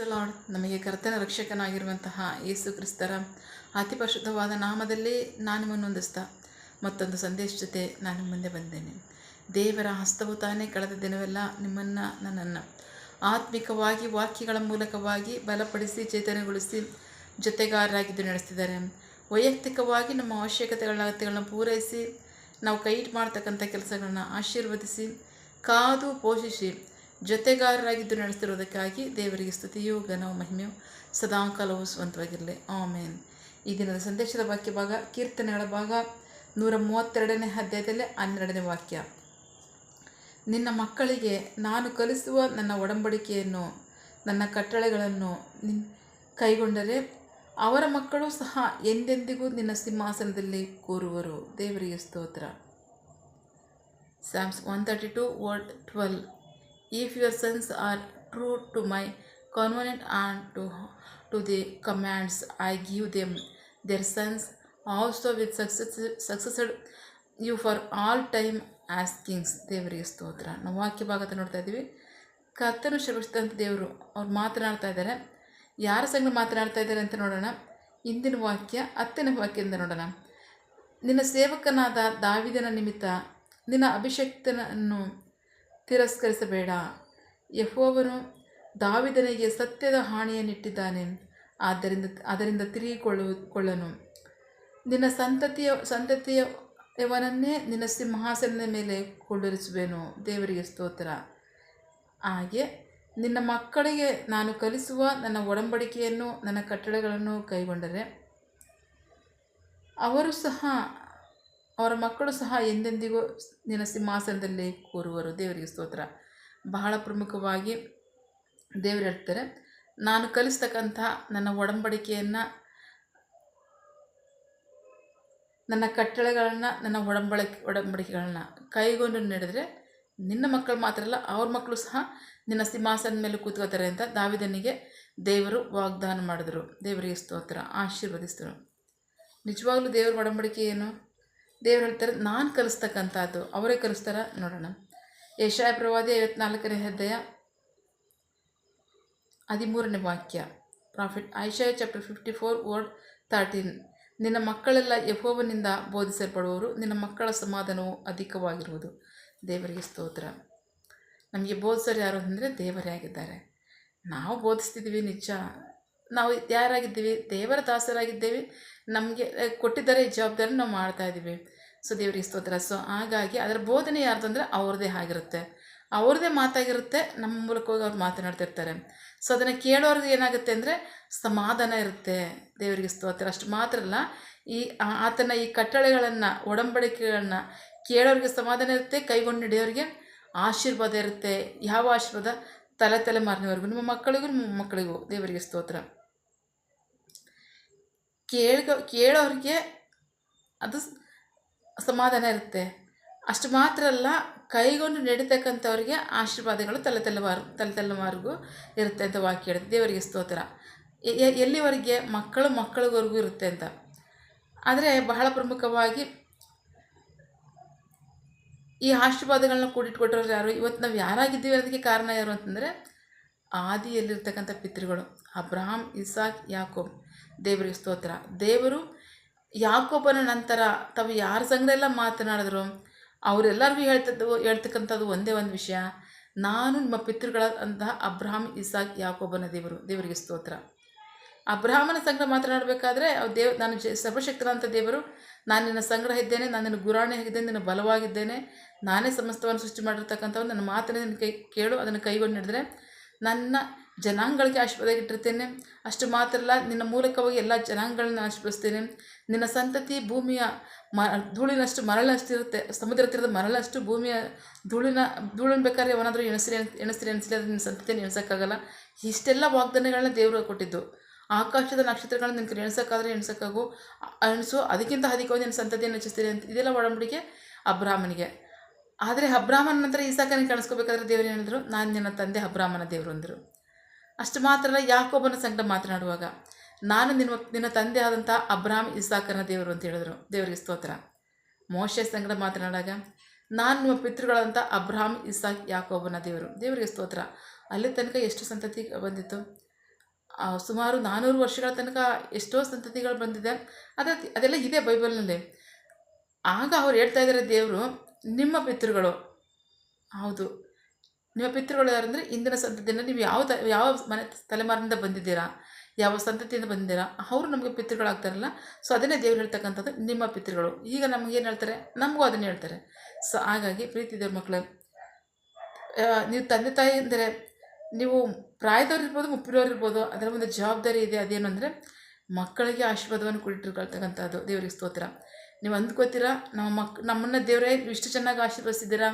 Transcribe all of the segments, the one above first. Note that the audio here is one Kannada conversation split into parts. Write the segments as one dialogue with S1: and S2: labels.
S1: ಲಾರ್ಡ್, ನಮಗೆ ಕರ್ತನ ರಕ್ಷಕನಾಗಿರುವಂತಹ ಯೇಸು ಕ್ರಿಸ್ತರ ಅತಿ ಪರಿಶುದ್ಧವಾದ ನಾಮದಲ್ಲಿ ನಾನು ನಿಮ್ಮನ್ನು ಹೊಂದಿಸ್ತಾ ಮತ್ತೊಂದು ಸಂದೇಶ ಜೊತೆ ನಾನು ಮುಂದೆ ಬಂದೇನೆ. ದೇವರ ಹಸ್ತವು ತಾನೇ ಕಳೆದ ದಿನವೆಲ್ಲ ನಿಮ್ಮನ್ನು ನನ್ನನ್ನು ಆತ್ಮಿಕವಾಗಿ ವಾಕ್ಯಗಳ ಮೂಲಕವಾಗಿ ಬಲಪಡಿಸಿ ಚೇತನಗೊಳಿಸಿ ಜೊತೆಗಾರರಾಗಿದ್ದು ನಡೆಸ್ತಿದ್ದಾರೆ. ವೈಯಕ್ತಿಕವಾಗಿ ನಮ್ಮ ಅಗತ್ಯಗಳನ್ನ ಪೂರೈಸಿ ನಾವು ಕೈ ಮಾಡ್ತಕ್ಕಂಥ ಕೆಲಸಗಳನ್ನ ಆಶೀರ್ವದಿಸಿ ಕಾದು ಪೋಷಿಸಿ ಜೊತೆಗಾರರಾಗಿದ್ದು ನಡೆಸ್ತಿರೋದಕ್ಕಾಗಿ ದೇವರಿಗೆ ಸ್ತುತಿಯು ಘನವು ಮಹಿಮೆಯು ಸದಾಕಾಲವೂ ಸ್ವಂತವಾಗಿರಲಿ. ಆಮೇನ್. ಈ ದಿನದ ಸಂದೇಶದ ವಾಕ್ಯ ಭಾಗ ಕೀರ್ತನೆಗಳ ಭಾಗ 132ನೇ ಅಧ್ಯಾಯದಲ್ಲಿ 12ನೇ ವಾಕ್ಯ. ನಿನ್ನ ಮಕ್ಕಳಿಗೆ ನಾನು ಕಲಿಸುವ ನನ್ನ ಒಡಂಬಡಿಕೆಯನ್ನು ನನ್ನ ಕಟ್ಟಳೆಗಳನ್ನು ಕೈಗೊಂಡರೆ ಅವರ ಮಕ್ಕಳು ಸಹ ಎಂದೆಂದಿಗೂ ನಿನ್ನ ಸಿಂಹಾಸನದಲ್ಲಿ ಕೂರುವರು. ದೇವರಿಗೆ ಸ್ತೋತ್ರ. Psalms 132:12. If your sons are true to my covenant and to the commands I give them, their sons also will succeed you for all time as kings. ದೇವರಿಗೆ ಸ್ತೋತ್ರ. ನಾವು ವಾಕ್ಯ ಭಾಗದ ನೋಡ್ತಾ ಇದ್ದೀವಿ. ಕರ್ತನು ಶ್ರಮಿಸಿದಂಥ ದೇವರು ಅವ್ರು ಮಾತನಾಡ್ತಾ ಇದ್ದಾರೆ. ಯಾರ ಸಂಗ ಮಾತನಾಡ್ತಾ ಇದ್ದಾರೆ ಅಂತ ನೋಡೋಣ. ಇಂದಿನ ವಾಕ್ಯ 10ನೇ ವಾಕ್ಯದಿಂದ ನೋಡೋಣ. ನಿನ್ನ ಸೇವಕನಾದ ದಾವೀದನ ನಿಮಿತ್ತ ನಿನ್ನ ಅಭಿಷಕ್ತನನ್ನು ತಿರಸ್ಕರಿಸಬೇಡ. ಯೆಹೋವನು ದಾವೀದನಿಗೆ ಸತ್ಯದ ಹಾಣಿಯನ್ನಿಟ್ಟಿದ್ದಾನೆ, ಅದರಿಂದ ತಿರುಗಿಕೊಳ್ಳನು. ನಿನ್ನ ಸಂತತಿಯವನನ್ನೇ ನಿನ್ನ ಸಿಂಹಾಸನದ ಮೇಲೆ ಕೊಳ್ಳಿರಿಸುವೆನು. ದೇವರಿಗೆ ಸ್ತೋತ್ರ. ಹಾಗೆ ನಿನ್ನ ಮಕ್ಕಳಿಗೆ ನಾನು ಕಲಿಸುವ ನನ್ನ ಒಡಂಬಡಿಕೆಯನ್ನು ನನ್ನ ಕಟ್ಟಳೆಗಳನ್ನು ಕೈಗೊಂಡರೆ ಅವರ ಮಕ್ಕಳು ಸಹ ಎಂದೆಂದಿಗೂ ನಿನ್ನ ಸಿಂಹಾಸನದಲ್ಲಿ ಕೂರುವರು. ದೇವರಿಗೆ ಸ್ತೋತ್ರ. ಬಹಳ ಪ್ರಮುಖವಾಗಿ ದೇವರು ಹೇಳ್ತಾರೆ, ನಾನು ಕಲಿಸ್ತಕ್ಕಂಥ ನನ್ನ ಒಡಂಬಡಿಕೆಯನ್ನು ನನ್ನ ಕಟ್ಟಳೆಗಳನ್ನು ನನ್ನ ಒಡಂಬಡಿಕೆಗಳನ್ನ ಕೈಗೊಂಡು ನಡೆದರೆ ನಿನ್ನ ಮಕ್ಕಳು ಮಾತ್ರ ಅಲ್ಲ ಅವ್ರ ಮಕ್ಕಳು ಸಹ ನಿನ್ನ ಸಿಂಹಾಸನದ ಮೇಲೆ ಕೂತ್ಕೋತಾರೆ ಅಂತ ದಾವೀದನಿಗೆ ದೇವರು ವಾಗ್ದಾನ ಮಾಡಿದರು. ದೇವರಿಗೆ ಸ್ತೋತ್ರ. ಆಶೀರ್ವದಿಸಿದರು. ನಿಜವಾಗ್ಲೂ ದೇವರ ಒಡಂಬಡಿಕೆ ಏನು? ದೇವರು ಹೇಳ್ತಾರೆ, ನಾನು ಕಲಿಸ್ತಕ್ಕಂಥದ್ದು. ಅವರೇ ಕಲಿಸ್ತಾರ ನೋಡೋಣ. ಯೆಶಾಯ ಪ್ರವಾದಿ 54ನೇ ಅಧ್ಯಾಯ 13ನೇ ವಾಕ್ಯ. Prophet Isaiah chapter 54:13. ನಿನ್ನ ಮಕ್ಕಳೆಲ್ಲ ಯೆಹೋವನಿಂದ ಬೋಧಿಸಲ್ಪಡುವರು, ನಿನ್ನ ಮಕ್ಕಳ ಸಮಾಧಾನವು ಅಧಿಕವಾಗಿರುವುದು. ದೇವರಿಗೆ ಸ್ತೋತ್ರ. ನಮಗೆ ಬೋಧಿಸೋರು ಯಾರು ಅಂದರೆ ದೇವರೇ ಆಗಿದ್ದಾರೆ. ನಾವು ಬೋಧಿಸ್ತಿದ್ದೀವಿ ನಿಜ. ನಾವು ಯಾರಾಗಿದ್ದೀವಿ? ದೇವರ ದಾಸರಾಗಿದ್ದೇವೆ. ನಮಗೆ ಕೊಟ್ಟಿದ್ದಾರೆ ಈ ಜವಾಬ್ದಾರಿ, ನಾವು ಮಾಡ್ತಾಯಿದ್ದೀವಿ. ಸೊ ದೇವರಿಗೆ ಸ್ತೋತ್ರ. ಸೊ ಹಾಗಾಗಿ ಅದರ ಬೋಧನೆ ಯಾರ್ದು ಅಂದರೆ ಅವ್ರದ್ದೇ ಆಗಿರುತ್ತೆ, ಅವ್ರದ್ದೇ ಮಾತಾಗಿರುತ್ತೆ. ನಮ್ಮ ಮೂಲಕವಾಗಿ ಅವ್ರು ಮಾತನಾಡ್ತಿರ್ತಾರೆ. ಸೊ ಅದನ್ನು ಕೇಳೋರ್ಗೆ ಏನಾಗುತ್ತೆ ಅಂದರೆ ಸಮಾಧಾನ ಇರುತ್ತೆ. ದೇವರಿಗೆ ಸ್ತೋತ್ರ. ಅಷ್ಟು ಮಾತ್ರ ಅಲ್ಲ, ಆತನ ಈ ಕಟ್ಟಳೆಗಳನ್ನು ಒಡಂಬಡಿಕೆಗಳನ್ನ ಕೇಳೋರಿಗೆ ಸಮಾಧಾನ ಇರುತ್ತೆ, ಕೈಗೊಂಡು ನಡೆಯೋರಿಗೆ ಆಶೀರ್ವಾದ ಇರುತ್ತೆ. ಯಾವ ಆಶೀರ್ವಾದ? ತಲೆಮಾರಿನವರೆಗೂ, ನಿಮ್ಮ ಮಕ್ಕಳಿಗೂ. ದೇವರಿಗೆ ಸ್ತೋತ್ರ. ಕೇಳೋರಿಗೆ ಅದು ಸಮಾಧಾನ ಇರುತ್ತೆ. ಅಷ್ಟು ಮಾತ್ರ ಅಲ್ಲ, ಕೈಗೊಂಡು ನಡೀತಕ್ಕಂಥವ್ರಿಗೆ ಆಶೀರ್ವಾದಗಳು ತಲೆಮಾರಿಗೂ ಇರುತ್ತೆ ಅಂತ ವಾಕ್ಯ ಹೇಳುತ್ತೆ. ದೇವರಿಗೆ ಸ್ತೋತ್ರ. ಎಲ್ಲಿವರೆಗೆ? ಮಕ್ಕಳಿವರೆಗೂ ಇರುತ್ತೆ ಅಂತ. ಆದರೆ ಬಹಳ ಪ್ರಮುಖವಾಗಿ ಈ ಆಶೀರ್ವಾದಗಳನ್ನ ಕೂಡಿಟ್ಕೊಟ್ಟವ್ರು ಯಾರು? ಇವತ್ತು ನಾವು ಯಾರಾಗಿದ್ದೀವಿ ಅದಕ್ಕೆ ಕಾರಣ ಯಾರು ಅಂತಂದರೆ ಆದಿಯಲ್ಲಿರ್ತಕ್ಕಂಥ ಪಿತೃಗಳು ಅಬ್ರಹಾಮ್, ಇಸಾಕ್, ಯಾಕೋಬ್. ದೇವರಿಗೆ ಸ್ತೋತ್ರ. ದೇವರು ಯಾಕೋಬನ ನಂತರ ತಾವು ಯಾರ ಸಂಗಡೆಲ್ಲ ಮಾತನಾಡಿದ್ರು ಅವರೆಲ್ಲರಿಗೂ ಹೇಳ್ತಕ್ಕಂಥದ್ದು ಒಂದೇ ಒಂದು ವಿಷಯ, ನಾನು ನಿಮ್ಮ ಪಿತೃಗಳಂತಹ ಅಬ್ರಹಾಮ್, ಇಸಾಕ್, ಯಾಕೋಬನ ದೇವರು. ದೇವರಿಗೆ ಸ್ತೋತ್ರ. ಅಬ್ರಹಾಮನ ಸಂಗಡ ಮಾತನಾಡಬೇಕಾದ್ರೆ ನಾನು ಸರ್ವಶಕ್ತನಂಥ ದೇವರು, ನಾನು ನಿನ್ನ ಸಂಗಡ ಇದ್ದೇನೆ, ನಾನು ನಿನ್ನ ಗುರಾಣಿ ಆಗಿದ್ದೇನೆ, ನಿನ್ನ ಬಲವಾಗಿದ್ದೇನೆ, ನಾನೇ ಸಮಸ್ತವನ್ನು ಸೃಷ್ಟಿ ಮಾಡಿರ್ತಕ್ಕಂಥವ್ರು, ನನ್ನ ಮಾತನ್ನು ನಿನ್ನ ಕೇಳು, ಅದನ್ನು ಕೈಗೊಂಡು ನಡೆದರೆ ನನ್ನ ಜನಾಂಗಗಳಿಗೆ ಆಶೀರ್ವಾದ ಇಟ್ಟಿರ್ತೇನೆ. ಅಷ್ಟು ಮಾತ್ರ ಅಲ್ಲ, ನಿನ್ನ ಮೂಲಕವಾಗಿ ಎಲ್ಲ ಜನಾಂಗಗಳನ್ನ ಆಶೀರ್ವದಿಸ್ತೇನೆ. ನಿನ್ನ ಸಂತತಿ ಭೂಮಿಯ ಧೂಳಿನಷ್ಟು ಮರಳಷ್ಟು ಇರುತ್ತೆ, ಸಮುದ್ರ ತೀರದ ಮರಳಷ್ಟು ಭೂಮಿಯ ಧೂಳಿನ ಬೇಕಾದ್ರೆ ಅವನಾದರೂ ಎಣಿಸ್ರಿ ಅದು ನಿನ್ನ ಸಂತತಿಯನ್ನು ಎಣಿಸೋಕ್ಕಾಗಲ್ಲ. ಇಷ್ಟೆಲ್ಲ ವಾಗ್ದಾನಗಳನ್ನ ದೇವರು ಕೊಟ್ಟಿದ್ದು. ಆಕಾಶದ ನಕ್ಷತ್ರಗಳನ್ನ ನಿನ್ನ ಎಣಿಸೋಕ್ಕಾಗು, ಅದಕ್ಕಿಂತ ಅಧಿಕವಾಗಿ ನಿನ್ನ ಸಂತತಿಯನ್ನು ಹೆಚ್ಚಿಸ್ತೀನಿ ಅಂತ. ಇದೆಲ್ಲ ಒಡಂಬಡಿಕೆ ಅಬ್ರಾಹ್ಮನಿಗೆ. ಆದರೆ ಅಬ್ರಾಹ್ಮನ ನಂತರ ಇಸಾಕನಿಗೆ ಕಾಣಿಸ್ಕೋಬೇಕಾದ್ರೆ ದೇವರು ಹೇಳಿದ್ರು, ನಾನು ನಿನ್ನ ತಂದೆ ಅಬ್ರಾಹ್ಮನ ದೇವರು ಅಂದರು. ಅಷ್ಟು ಮಾತ್ರ ಅಲ್ಲ, ಯಾಕೋಬನ ಸಂಗಡ ಮಾತನಾಡುವಾಗ ನಾನು ನಿನ್ನ ತಂದೆ ಆದಂಥ ಅಬ್ರಾಹ್ಮ್, ಇಸಾಕನ ದೇವರು ಅಂತ ಹೇಳಿದ್ರು. ದೇವರಿಗೆ ಸ್ತೋತ್ರ. ಮೋಶೆ ಸಂಗಡ ಮಾತನಾಡುವಾಗ ನಾನು ನಿಮ್ಮ ಪಿತೃಗಳಂಥ ಅಬ್ರಹಾಮ್, ಇಸಾಕ್, ಯಾಕೋಬನ ದೇವರು. ದೇವರಿಗೆ ಸ್ತೋತ್ರ. ಅಲ್ಲಿ ತನಕ ಎಷ್ಟು ಸಂತತಿ ಬಂದಿತ್ತು? ಸುಮಾರು 400 ವರ್ಷಗಳ ತನಕ ಎಷ್ಟೋ ಸಂತತಿಗಳು ಬಂದಿದೆ. ಅದೆಲ್ಲ ಇದೆ ಬೈಬಲ್ನಲ್ಲಿ. ಆಗ ಅವ್ರು ಹೇಳ್ತಾ ಇದ್ದಾರೆ, ದೇವರು ನಿಮ್ಮ ಪಿತೃಗಳು, ಹೌದು ನಿಮ್ಮ ಪಿತೃಗಳು ಯಾರಂದರೆ ಇಂದಿನ ಸಂತತಿಯಿಂದ ನೀವು ಯಾವ ಮನೆ ತಲೆಮಾರಿನಿಂದ ಬಂದಿದ್ದೀರಾ, ಯಾವ ಸಂತತಿಯಿಂದ ಬಂದಿದ್ದೀರಾ, ಅವರು ನಮಗೆ ಪಿತೃಗಳಾಗ್ತಾರಲ್ಲ. ಸೊ ಅದನ್ನೇ ದೇವ್ರು ಹೇಳ್ತಕ್ಕಂಥದ್ದು ನಿಮ್ಮ ಪಿತೃಗಳು. ಈಗ ನಮಗೇನು ಹೇಳ್ತಾರೆ, ನಮಗೂ ಅದನ್ನೇ ಹೇಳ್ತಾರೆ. ಸೊ ಹಾಗಾಗಿ ಪ್ರೀತಿ ದೇವ್ರ ಮಕ್ಕಳೇ, ನೀವು ತಂದೆ ತಾಯಿ ಅಂದರೆ ನೀವು ಪ್ರಾಯದವ್ರು ಇರ್ಬೋದು, ಮುಪ್ಪಿನವ್ರು ಇರ್ಬೋದು, ಅದರ ಒಂದು ಜವಾಬ್ದಾರಿ ಇದೆ. ಅದೇನು ಅಂದರೆ ಮಕ್ಕಳಿಗೆ ಆಶೀರ್ವಾದವನ್ನು ಕೊಟ್ಟಿರ್ತಕ್ಕಂಥದ್ದು. ದೇವರಿಗೆ ಸ್ತೋತ್ರ. ನೀವು ಅಂದ್ಕೋತೀರಾ ನಮ್ಮನ್ನು ದೇವರೇ ಇಷ್ಟು ಚೆನ್ನಾಗಿ ಆಶೀರ್ವದಿಸಿದ್ದೀರಾ,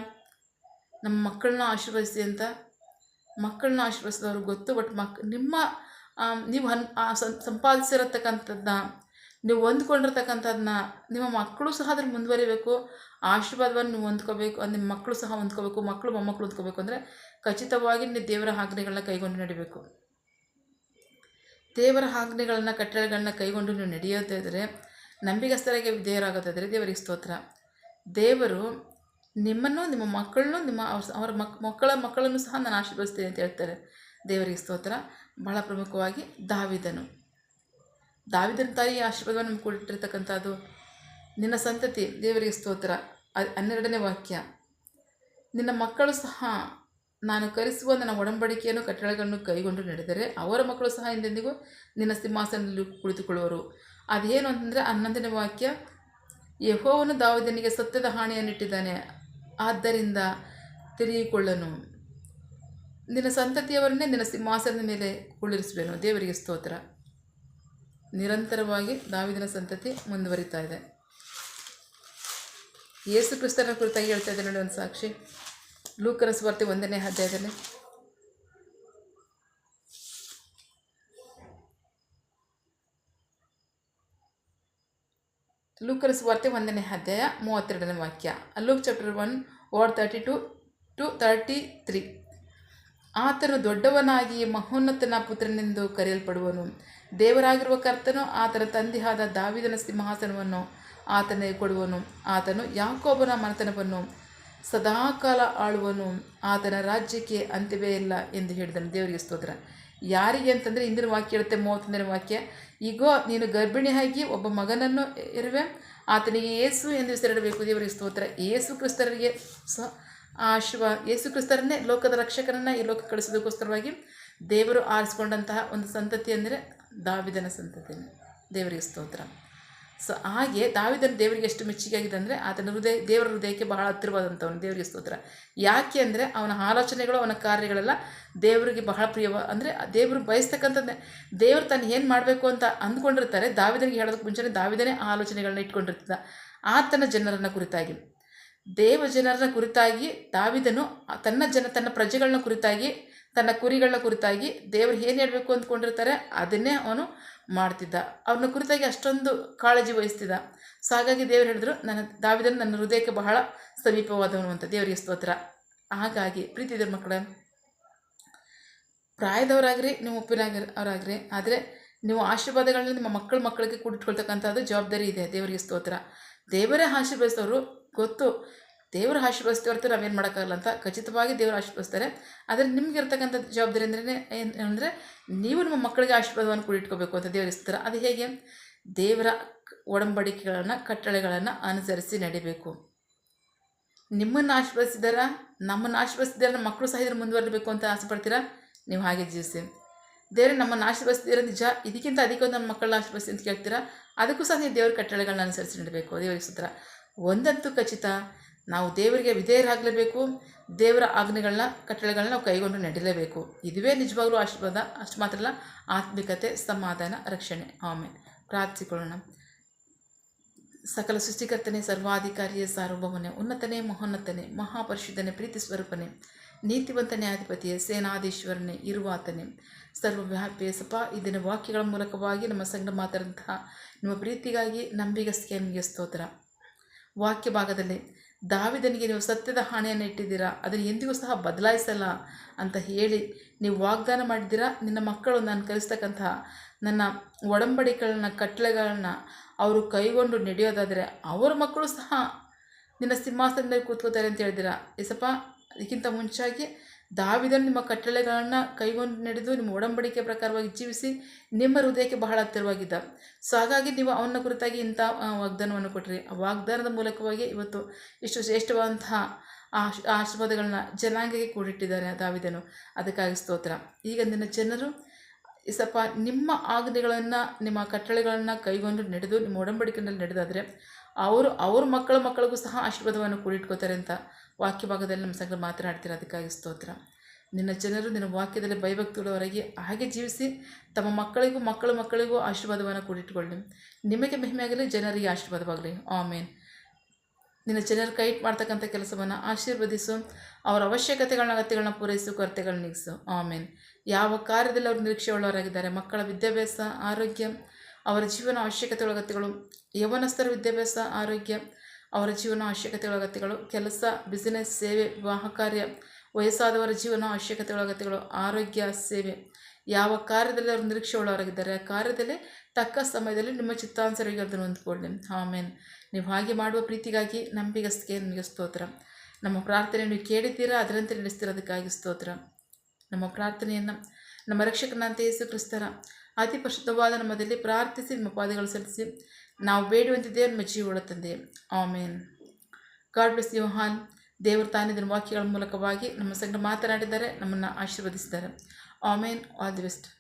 S1: ನಮ್ಮ ಮಕ್ಕಳನ್ನ ಆಶೀರ್ವದಿಸಿ ಅಂತ. ಮಕ್ಕಳನ್ನ ಆಶೀರ್ವದಿಸಿದವ್ರಿಗೆ ಗೊತ್ತು. ಬಟ್ ನಿಮ್ಮ ನೀವು ಸಂಪಾದಿಸಿರತಕ್ಕಂಥದ್ದನ್ನ, ನೀವು ಹೊಂದ್ಕೊಂಡಿರ್ತಕ್ಕಂಥದ್ದನ್ನ ನಿಮ್ಮ ಮಕ್ಕಳು ಸಹ ಅದ್ರ ಮುಂದುವರಿಬೇಕು. ಆಶೀರ್ವಾದವನ್ನು ನೀವು ಹೊಂದ್ಕೋಬೇಕು, ನಿಮ್ಮ ಮಕ್ಕಳು ಸಹ ಹೊಂದ್ಕೋಬೇಕು. ಮಕ್ಕಳು ಮೊಮ್ಮಕ್ಕಳು ಹೊಂದ್ಕೋಬೇಕು ಅಂದರೆ ಖಚಿತವಾಗಿ ನೀವು ದೇವರ ಆಜ್ಞೆಗಳನ್ನ ಕೈಗೊಂಡು ನಡಿಬೇಕು. ದೇವರ ಆಜ್ಞೆಗಳನ್ನ, ಕಟ್ಟಳೆಗಳನ್ನ ಕೈಗೊಂಡು ನೀವು ನಡೆಯೋದಾದರೆ, ನಂಬಿಗಸ್ತರಾಗಿ ವಿಧೇಯರಾಗೋದಾದರೆ ದೇವರಿಗೆ ಸ್ತೋತ್ರ. ದೇವರು ನಿಮ್ಮನ್ನು, ನಿಮ್ಮ ಮಕ್ಕಳನ್ನು, ಅವರ ಮಕ್ಕಳನ್ನು ಸಹ ನಾನು ಆಶೀರ್ವದಿಸ್ತೀನಿ ಅಂತ ಹೇಳ್ತಾರೆ. ದೇವರಿಗೆ ಸ್ತೋತ್ರ. ಬಹಳ ಪ್ರಮುಖವಾಗಿ ದಾವೀದನ ತಾಯಿ ಆಶೀರ್ವಾದವನ್ನು ನಮ್ಗೆ ಕೊಟ್ಟಿರ್ತಕ್ಕಂಥದ್ದು. ನಿನ್ನ ಸಂತತಿ, ದೇವರಿಗೆ ಸ್ತೋತ್ರ. 12ನೇ ವಾಕ್ಯ, ನಿನ್ನ ಮಕ್ಕಳು ಸಹ ನಾನು ಕರೆಸುವ ನನ್ನ ಒಡಂಬಡಿಕೆಯನ್ನು, ಕಟ್ಟಳೆಗಳನ್ನು ಕೈಗೊಂಡು ನಡೆದರೆ ಅವರ ಮಕ್ಕಳು ಸಹ ಎಂದೆಂದಿಗೂ ನಿನ್ನ ಸಿಂಹಾಸನದಲ್ಲಿ ಕುಳಿತುಕೊಳ್ಳುವರು. ಅದೇನು ಅಂತಂದರೆ 11ನೇ ವಾಕ್ಯ, ಯೆಹೋವನು ದಾವೀದನಿಗೆ ಸತ್ಯದ ಹಾಣಿಯನ್ನಿಟ್ಟಿದ್ದಾನೆ, ಆದ್ದರಿಂದ ತಿರುಗಿಕೊಳ್ಳನು. ನಿನ್ನ ಸಂತತಿಯವರನ್ನೇ ನಿನ್ನ ಸಿಂಹಾಸನದ ಮೇಲೆ ಕುಳ್ಳಿರಿಸುವೆನು. ದೇವರಿಗೆ ಸ್ತೋತ್ರ. ನಿರಂತರವಾಗಿ ದಾವೀದನ ಸಂತತಿ ಮುಂದುವರಿತಾ ಇದೆ. ಯೇಸು ಕ್ರಿಸ್ತನ ಕುರಿತಾಗಿ ಹೇಳ್ತಾ ಇದ್ದೆ ನೋಡಿ ಒಂದು ಸಾಕ್ಷಿ. ಲೂಕನ ಸುವಾರ್ತೆ 1ನೇ ಅಧ್ಯಾಯದಲ್ಲಿ, ಲೂಕನ ಸುವಾರ್ತೆ 1ನೇ ಅಧ್ಯಾಯ 32ನೇ ವಾಕ್ಯ. Luke chapter 1 word 32 to 33. ಆತನು ದೊಡ್ಡವನಾಗಿ ಮಹೋನ್ನತನ ಪುತ್ರನೆಂದು ಕರೆಯಲ್ಪಡುವನು. ದೇವರಾಗಿರುವ ಕರ್ತನು ಆತನ ತಂದೆಯಾದ ದಾವೀದನ ಸಿಂಹಾಸನವನ್ನು ಆತನಿಗೆ ಕೊಡುವನು. ಆತನು ಯಾಕೋಬನ ಮನೆತನವನ್ನು ಸದಾಕಾಲ ಆಳುವನು. ಆತನ ರಾಜ್ಯಕ್ಕೆ ಅಂತ್ಯವೇ ಇಲ್ಲ ಎಂದು ಹೇಳಿದನು. ದೇವರಿಗೆ ಸ್ತೋತ್ರ. ಯಾರಿಗೆ ಅಂತಂದರೆ ಇಂದಿನ ವಾಕ್ಯ ಹೇಳುತ್ತೆ, 31ನೇ ವಾಕ್ಯ, ಈಗೋ ನೀನು ಗರ್ಭಿಣಿಯಾಗಿ ಒಬ್ಬ ಮಗನನ್ನು ಇರುವೆ, ಆತನಿಗೆ ಯೇಸು ಎಂದು ಹೆಸರಿಡಬೇಕು. ದೇವರಿಗೆ ಸ್ತೋತ್ರ. ಯೇಸು ಕ್ರಿಸ್ತರಿಗೆ ಯೇಸು ಕ್ರಿಸ್ತರನ್ನೇ ಲೋಕದ ರಕ್ಷಕರನ್ನು ಈ ಲೋಕ ಕಳಿಸೋದಕ್ಕೋಸ್ಕರವಾಗಿ ದೇವರು ಆರಿಸ್ಕೊಂಡಂತಹ ಒಂದು ಸಂತತಿ ಅಂದರೆ ದಾವೀದನ ಸಂತತಿ. ದೇವರಿಗೆ ಸ್ತೋತ್ರ. ಸೊ ಹಾಗೆ ದಾವೀದನ ದೇವರಿಗೆ ಎಷ್ಟು ಮೆಚ್ಚುಗೆ ಆಗಿದೆ ಅಂದರೆ ಆತನ ದೇವರ ಹೃದಯಕ್ಕೆ ಬಹಳ ಹತ್ತಿರವಾದಂಥವನು. ದೇವರಿಗೆ ಸ್ತೋತ್ರ. ಯಾಕೆ ಅಂದರೆ ಅವನ ಆಲೋಚನೆಗಳು, ಅವನ ಕಾರ್ಯಗಳೆಲ್ಲ ದೇವರಿಗೆ ಬಹಳ ಅಂದರೆ ದೇವರು ಬಯಸ್ತಕ್ಕಂಥದ್ದೇ. ದೇವರು ತಾನು ಏನು ಮಾಡಬೇಕು ಅಂತ ಅಂದ್ಕೊಂಡಿರ್ತಾರೆ, ದಾವೀದನಿಗೆ ಹೇಳೋದಕ್ಕೆ ಮುಂಚೆನೇ ದಾವೀದನೇ ಆ ಆಲೋಚನೆಗಳನ್ನ ಇಟ್ಕೊಂಡಿರ್ತಿದ್ದ. ಆತನ ಜನರನ್ನು ಕುರಿತಾಗಿ, ಜನರನ್ನ ಕುರಿತಾಗಿ ದಾವೀದನು ತನ್ನ ಪ್ರಜೆಗಳನ್ನ ಕುರಿತಾಗಿ, ತನ್ನ ಕುರಿಗಳನ್ನ ಕುರಿತಾಗಿ ದೇವರು ಏನು ಹೇಳಬೇಕು ಅಂದ್ಕೊಂಡಿರ್ತಾರೆ ಅದನ್ನೇ ಅವನು ಮಾಡ್ತಿದ್ದ. ಅವ್ರನ್ನ ಕುರಿತಾಗಿ ಅಷ್ಟೊಂದು ಕಾಳಜಿ ವಹಿಸ್ತಿದ್ದ. ಸೊ ಹಾಗಾಗಿ ದೇವರು ಹೇಳಿದ್ರು, ದಾವೀದನು ನನ್ನ ಹೃದಯಕ್ಕೆ ಬಹಳ ಸಮೀಪವಾದವನು ಅಂತ. ದೇವರಿಗೆ ಸ್ತೋತ್ರ. ಹಾಗಾಗಿ ಪ್ರೀತಿದ ಮಕ್ಕಳೇ, ಪ್ರಾಯದವರಾಗ್ರಿ, ನೀವು ಅವರಾಗ್ರಿ, ಆದರೆ ನೀವು ಆಶೀರ್ವಾದಗಳನ್ನ ನಿಮ್ಮ ಮಕ್ಕಳಿಗೆ ಕೂಡಿಟ್ಕೊಳ್ತಕ್ಕಂಥದ್ದು ಜವಾಬ್ದಾರಿ ಇದೆ. ದೇವರಿಗೆ ಸ್ತೋತ್ರ. ದೇವರೇ ಆಶೀರ್ವದಿಸೋರು ಗೊತ್ತು. ದೇವರು ಆಶೀರ್ವದಿಸ್ತೀವಿ ಹೊರತು ನಾವೇನು ಮಾಡೋಕ್ಕಾಗಲ್ಲ ಅಂತ. ಖಚಿತವಾಗಿ ದೇವರು ಆಶೀರ್ವದಿಸ್ತಾರೆ. ಆದರೆ ನಿಮ್ಗೆ ಇರ್ತಕ್ಕಂಥ ಜವಾಬ್ದಾರಿ ಅಂದ್ರೆ ಅಂದರೆ ನೀವು ನಿಮ್ಮ ಮಕ್ಕಳಿಗೆ ಆಶೀರ್ವಾದವನ್ನು ಕೂಡಿಟ್ಕೋಬೇಕು ಅಂತ ದೇವರು ಇರ್ತಾರೆ. ಅದು ಹೇಗೆ? ದೇವರ ಒಡಂಬಡಿಕೆಗಳನ್ನು, ಕಟ್ಟಳೆಗಳನ್ನು ಅನುಸರಿಸಿ ನಡಿಬೇಕು. ನಿಮ್ಮನ್ನು ಆಶೀರ್ವದಿಸಿದಾರ, ನಮ್ಮನ್ನು ಆಶೀರ್ವದಿಸಿದಾರ, ನಮ್ಮ ಮಕ್ಕಳು ಸಹ ಇದ್ರ ಮುಂದುವರಬೇಕು ಅಂತ ಆಸೆ ಪಡ್ತೀರಾ? ನೀವು ಹಾಗೆ ಜೀವಿಸಿ. ದೇವರು ನಮ್ಮನ್ನು ಆಶೀರ್ವದಿಸಿದ್ರೆ ನಿಜ, ಇದಕ್ಕಿಂತ ಅಧಿಕವಾಗಿ ನಮ್ಮ ಮಕ್ಕಳನ್ನ ಆಶೀರ್ವದಿಸಿ ಅಂತ ಕೇಳ್ತೀರಾ? ಅದಕ್ಕೂ ಸಹ ನೀವು ದೇವರ ಕಟ್ಟಳೆಗಳನ್ನ ಅನುಸರಿಸಿ ನಡಬೇಕು. ದೇವರಿಗೆ ಸ್ತೋತ್ರ. ಒಂದಂತೂ ಖಚಿತ, ನಾವು ದೇವರಿಗೆ ವಿಧೇಯರಾಗಲೇಬೇಕು. ದೇವರ ಆಜ್ಞೆಗಳನ್ನ, ಕಟ್ಟಳೆಗಳನ್ನ ನಾವು ಕೈಗೊಂಡು ನಡೀಲೇಬೇಕು. ಇದುವೇ ನಿಜವಾಗ್ಲೂ ಆಶೀರ್ವಾದ. ಅಷ್ಟು ಮಾತ್ರ ಅಲ್ಲ, ಆತ್ಮಿಕತೆ, ಸಮಾಧಾನ, ರಕ್ಷಣೆ. ಆಮೇಲೆ ಪ್ರಾರ್ಥಿಕೊಳ್ಳೋಣ. ಸಕಲ ಸೃಷ್ಟಿಕರ್ತನೆ, ಸರ್ವಾಧಿಕಾರಿಯೇ, ಸಾರ್ವಭೌಮನೇ, ಉನ್ನತನೇ, ಮಹೋನ್ನತನೇ, ಮಹಾಪರಿಶುದ್ಧನೇ, ಪ್ರೀತಿ ಸ್ವರೂಪನೇ, ನೀತಿವಂತ ನ್ಯಾಯಾಧಿಪತಿಯೇ, ಸೇನಾಧೀಶ್ವರನೇ, ಇರುವಾತನೇ, ಸರ್ವವ್ಯಾಪಿಯೇ, ಇದನ್ನ ವಾಕ್ಯಗಳ ಮೂಲಕವಾಗಿ ನಮ್ಮ ಸಂಗಡ ಮಾತಾಡಿದಂತಹ ನಿಮ್ಮ ಪ್ರೀತಿಗಾಗಿ, ನಂಬಿಗಸ್ತಿಗೆ ನಿಮಗೆ ಸ್ತೋತ್ರ. ವಾಕ್ಯ ಭಾಗದಲ್ಲಿ ದಾವೀದನಿಗೆ ನೀವು ಸತ್ಯದ ಹಾಣೆಯನ್ನು ಇಟ್ಟಿದ್ದೀರಾ, ಅದನ್ನು ಎಂದಿಗೂ ಸಹ ಬದಲಾಯಿಸಲ್ಲ ಅಂತ ಹೇಳಿ ನೀವು ವಾಗ್ದಾನ ಮಾಡಿದ್ದೀರಾ. ನಿನ್ನ ಮಕ್ಕಳು ನಾನು ಕಲಿಸ್ತಕ್ಕಂತಹ ನನ್ನ ಒಡಂಬಡಿಕೆಗಳನ್ನ, ಕಟ್ಟಳೆಗಳನ್ನ ಅವರು ಕೈಗೊಂಡು ನಡೆಯೋದಾದರೆ ಅವರ ಮಕ್ಕಳು ಸಹ ನಿನ್ನ ಸಿಂಹಾಸನದಲ್ಲಿ ಕೂತ್ಕೋತಾರೆ ಅಂತ ಹೇಳಿದ್ದೀರಾ. ಏಸಪ್ಪ, ಅದಕ್ಕಿಂತ ಮುಂಚಾಗಿ ದಾವೀದನು ನಿಮ್ಮ ಕಟ್ಟಳೆಗಳನ್ನು ಕೈಗೊಂಡು ನಡೆದು ನಿಮ್ಮ ಒಡಂಬಡಿಕೆ ಪ್ರಕಾರವಾಗಿ ಜೀವಿಸಿ ನಿಮ್ಮ ಹೃದಯಕ್ಕೆ ಬಹಳ ಹತ್ತಿರವಾಗಿದ್ದ. ಸೊ ಹಾಗಾಗಿ ನೀವು ಅವನ ಕುರಿತಾಗಿ ಇಂಥ ವಾಗ್ದಾನವನ್ನು ಕೊಟ್ಟಿರಿ. ಆ ವಾಗ್ದಾನದ ಮೂಲಕವಾಗಿ ಇವತ್ತು ಇಷ್ಟು ಶ್ರೇಷ್ಠವಾದಂತಹ ಆಶೀರ್ವಾದಗಳನ್ನ ಜನಾಂಗಕ್ಕೆ ಕೂಡಿಟ್ಟಿದ್ದಾರೆ ದಾವೀದನು. ಅದಕ್ಕಾಗಿ ಸ್ತೋತ್ರ. ಈಗ ನಿನ್ನ ಜನರು ಇಸಪ್ಪ ನಿಮ್ಮ ಆಜ್ಞೆಗಳನ್ನು ನಿಮ್ಮ ಕಟ್ಟಳೆಗಳನ್ನು ಕೈಗೊಂಡು ನಡೆದು ನಿಮ್ಮ ಒಡಂಬಡಿಕೆಯಲ್ಲಿ ನಡೆದಾದರೆ ಅವ್ರ ಮಕ್ಕಳಿಗೂ ಸಹ ಆಶೀರ್ವಾದವನ್ನು ಕೂಡಿಟ್ಕೋತಾರೆ ಅಂತ ವಾಕ್ಯ ಭಾಗದಲ್ಲಿ ನಮ್ಮ ಸಂಘ ಮಾತನಾಡ್ತೀರ. ಅದಕ್ಕಾಗಿ ಸ್ತೋತ್ರ. ನಿನ್ನ ಜನರು ನಿನ್ನ ವಾಕ್ಯದಲ್ಲಿ ಭಯಭಕ್ತಿಯುಳ್ಳವರಾಗಿ ಹಾಗೆ ಜೀವಿಸಿ ತಮ್ಮ ಮಕ್ಕಳಿಗೂ ಆಶೀರ್ವಾದವನ್ನು ಕೂಡಿಟ್ಕೊಳ್ಳಿ. ನಿಮಗೆ ಮಹಿಮೆಯಾಗಲಿ, ಜನರಿಗೆ ಆಶೀರ್ವಾದವಾಗಲಿ. ಆಮೇನ್. ನಿನ್ನ ಜನರು ಕೈಟ್ ಮಾಡ್ತಕ್ಕಂಥ ಕೆಲಸವನ್ನು ಆಶೀರ್ವದಿಸು. ಅವರ ಅಗತ್ಯಗಳನ್ನ ಪೂರೈಸು, ಕೊರತೆಗಳನ್ನ ನೀಗಿಸು. ಆಮೇನ್. ಯಾವ ಕಾರ್ಯದಲ್ಲಿ ಅವರು ನಿರೀಕ್ಷೆ ಉಳ್ಳವರಾಗಿದ್ದಾರೆ, ಮಕ್ಕಳ ವಿದ್ಯಾಭ್ಯಾಸ, ಆರೋಗ್ಯ, ಅವರ ಜೀವನ ಅಗತ್ಯಗಳು, ಯವನಸ್ಥರ ವಿದ್ಯಾಭ್ಯಾಸ, ಆರೋಗ್ಯ, ಅವರ ಜೀವನ ಅಗತ್ಯಗಳು, ಕೆಲಸ, ಬಿಸಿನೆಸ್, ಸೇವೆ, ವಿವಾಹ ಕಾರ್ಯ, ವಯಸ್ಸಾದವರ ಜೀವನ ಅಗತ್ಯಗಳು, ಆರೋಗ್ಯ, ಸೇವೆ, ಯಾವ ಕಾರ್ಯದಲ್ಲಿ ಅವರು ನಿರೀಕ್ಷೆ ಉಳ್ಳವರಾಗಿದ್ದಾರೆ ಆ ಕಾರ್ಯದಲ್ಲಿ ತಕ್ಕ ಸಮಯದಲ್ಲಿ ನಿಮ್ಮ ಚಿತ್ತಾನುಸಾರವಾಗಿ ಅದನ್ನು ಹೊಂದ್ಕೊಳ್ಳಿ. ಆಮೇನ್. ನೀವು ಹಾಗೆ ಮಾಡುವ ಪ್ರೀತಿಗಾಗಿ ನಂಬಿಗಸ್ತಿಗೆ ನಿಮಗೆ ಸ್ತೋತ್ರ. ನಮ್ಮ ಪ್ರಾರ್ಥನೆಯನ್ನು ಕೇಳಿದ್ದೀರಾ, ಅದರಂತೆ ನಡೆಸ್ತಿರೋದಕ್ಕಾಗಿ ಸ್ತೋತ್ರ. ನಮ್ಮ ಪ್ರಾರ್ಥನೆಯನ್ನು ನಮ್ಮ ರಕ್ಷಕನಂತೆ ಯೇಸು ಕ್ರಿಸ್ತರ ಅತಿ ಪರಿಶುದ್ಧವಾದ ನಮ್ಮದಲ್ಲಿ ಪ್ರಾರ್ಥಿಸಿ ನಿಮ್ಮ ಪಾದಗಳು ಸಲ್ಲಿಸಿ ನಾವು ಬೇಡುವಂತಿದ್ದೇವೆ ನಿಮ್ಮ ಜೀವಗಳ ತಂದೆ. ಆಮೇನ್. God bless you all. ದೇವರು ತಾನೇ ಇದರ ವಾಕ್ಯಗಳ ಮೂಲಕವಾಗಿ ನಮ್ಮ ಸಂಗಡ ಮಾತನಾಡಿದ್ದಾರೆ, ನಮ್ಮನ್ನು ಆಶೀರ್ವದಿಸಿದ್ದಾರೆ. ಆಮೇನ್. All the best.